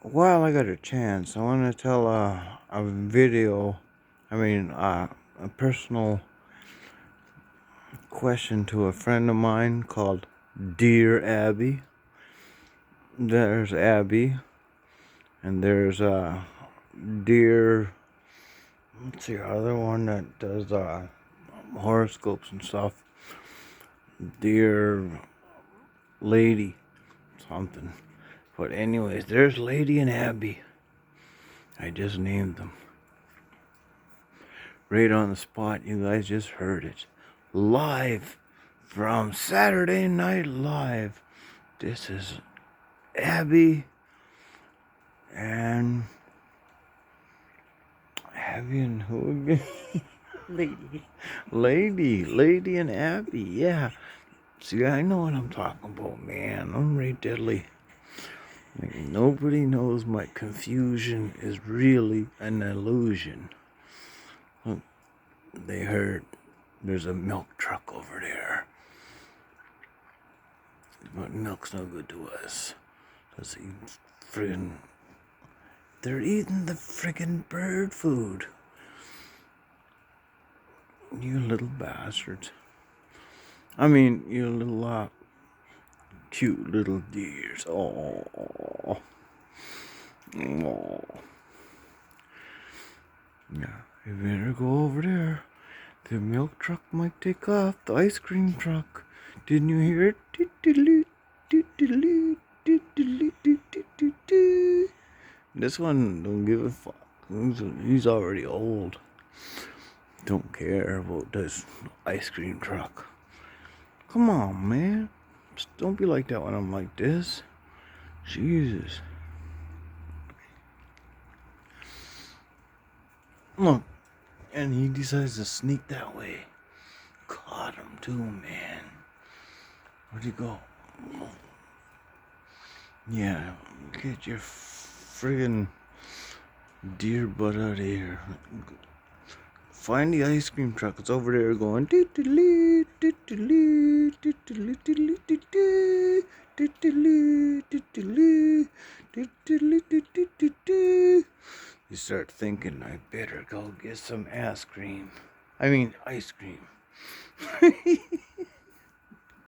while I got a chance, I want to tell a video, a personal question to a friend of mine called Dear Abby. There's Abby, and there's Dear, what's the other one that does horoscopes and stuff? Dear Lady, something. But anyways, there's Lady and Abby. I just named them. Right on the spot, you guys just heard it. Live from Saturday Night Live. This is Abby and who again? Lady and Abby, yeah. See, I know what I'm talking about, man. I'm right deadly. Like, nobody knows my confusion is really an illusion. Look, they heard there's a milk truck over there. But milk's no good to us. Cause they're eating the friggin' bird food. You little bastards. You little cute little deers. Oh. Yeah, you better go over there. The milk truck might take off. The ice cream truck. Didn't you hear it? This one don't give a fuck. He's already old. Don't care about this ice cream truck. Come on, man. Just don't be like that when I'm like this. Jesus. Look. And he decides to sneak that way. Caught him too, man. Where'd he go? Yeah, get your friggin' deer butt out of here. Find the ice cream truck. It's over there going. You start thinking, I better go get some ice cream.